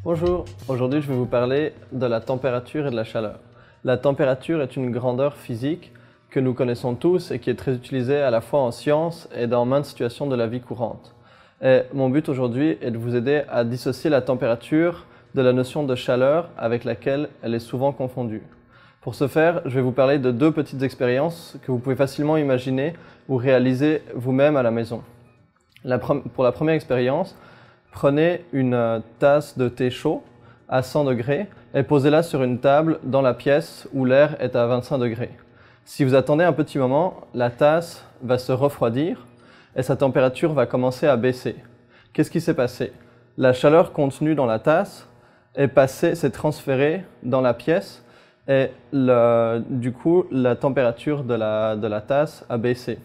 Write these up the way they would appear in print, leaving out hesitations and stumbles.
Bonjour, aujourd'hui je vais vous parler de la température et de la chaleur. La température est une grandeur physique que nous connaissons tous et qui est très utilisée à la fois en sciences et dans maintes situations de la vie courante. Et mon but aujourd'hui est de vous aider à dissocier la température de la notion de chaleur avec laquelle elle est souvent confondue. Pour ce faire, je vais vous parler de deux petites expériences que vous pouvez facilement imaginer ou réaliser vous-même à la maison. Pour la première expérience, prenez une tasse de thé chaud à 100 degrés et posez-la sur une table dans la pièce où l'air est à 25 degrés. Si vous attendez un petit moment, la tasse va se refroidir et sa température va commencer à baisser. Qu'est-ce qui s'est passé? La chaleur contenue dans la tasse s'est transférée dans la pièce et du coup, la température de la tasse a baissé.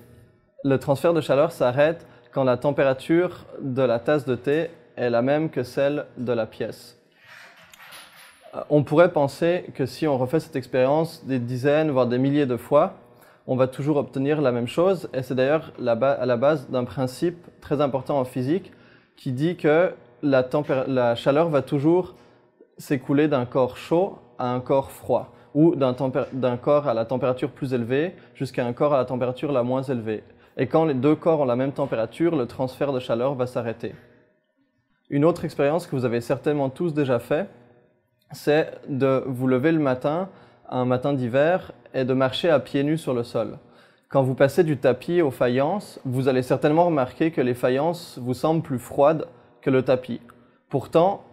Le transfert de chaleur s'arrête quand la température de la tasse de thé est la même que celle de la pièce. On pourrait penser que si on refait cette expérience des dizaines, voire des milliers de fois, on va toujours obtenir la même chose, et c'est d'ailleurs à la base d'un principe très important en physique qui dit que la chaleur va toujours s'écouler d'un corps chaud à un corps froid, ou d'un corps à la température plus élevée jusqu'à un corps à la température la moins élevée. Et quand les deux corps ont la même température, le transfert de chaleur va s'arrêter. Une autre expérience que vous avez certainement tous déjà fait, c'est de vous lever le matin, un matin d'hiver, et de marcher à pieds nus sur le sol. Quand vous passez du tapis aux faïences, vous allez certainement remarquer que les faïences vous semblent plus froides que le tapis. Pourtant,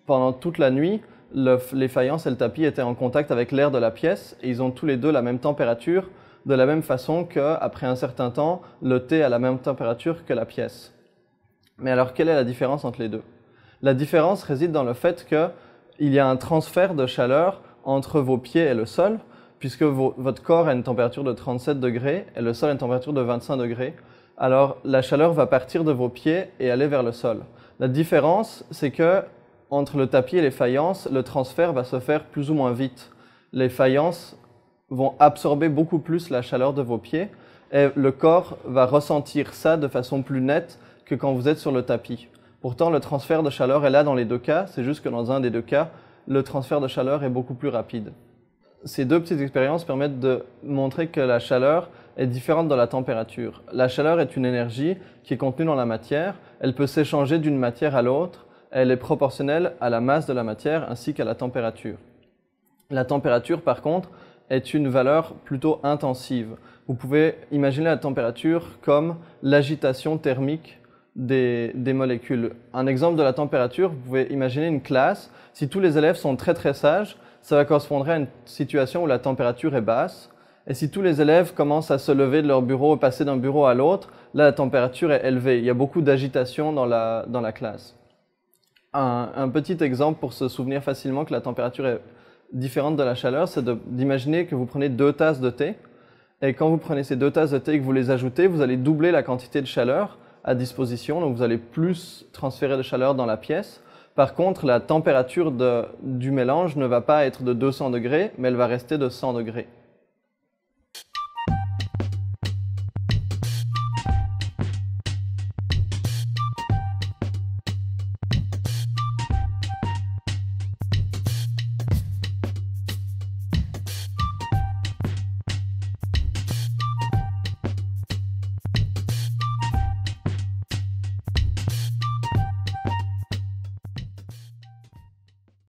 pendant toute la nuit, les faïences et le tapis étaient en contact avec l'air de la pièce et ils ont tous les deux la même température, de la même façon qu'après un certain temps, le thé a la même température que la pièce. Mais alors, quelle est la différence entre les deux? La différence réside dans le fait qu'il y a un transfert de chaleur entre vos pieds et le sol, puisque votre corps a une température de 37 degrés et le sol a une température de 25 degrés. Alors, la chaleur va partir de vos pieds et aller vers le sol. La différence, c'est que entre le tapis et les faïences, le transfert va se faire plus ou moins vite. Les faïences vont absorber beaucoup plus la chaleur de vos pieds et le corps va ressentir ça de façon plus nette que quand vous êtes sur le tapis. Pourtant, le transfert de chaleur est là dans les deux cas, c'est juste que dans un des deux cas, le transfert de chaleur est beaucoup plus rapide. Ces deux petites expériences permettent de montrer que la chaleur est différente de la température. La chaleur est une énergie qui est contenue dans la matière, elle peut s'échanger d'une matière à l'autre, elle est proportionnelle à la masse de la matière ainsi qu'à la température. La température, par contre, est une valeur plutôt intensive. Vous pouvez imaginer la température comme l'agitation thermique des molécules. Un exemple de la température, vous pouvez imaginer une classe. Si tous les élèves sont très très sages, ça va correspondre à une situation où la température est basse. Et si tous les élèves commencent à se lever de leur bureau et passer d'un bureau à l'autre, là la température est élevée. Il y a beaucoup d'agitation dans la classe. Un petit exemple pour se souvenir facilement que la température est différente de la chaleur, c'est d'imaginer que vous prenez 2 tasses de thé. Et quand vous prenez ces 2 tasses de thé et que vous les ajoutez, vous allez doubler la quantité de chaleur à disposition, donc vous allez plus transférer de chaleur dans la pièce. Par contre, la température du mélange ne va pas être de 200 degrés, mais elle va rester de 100 degrés.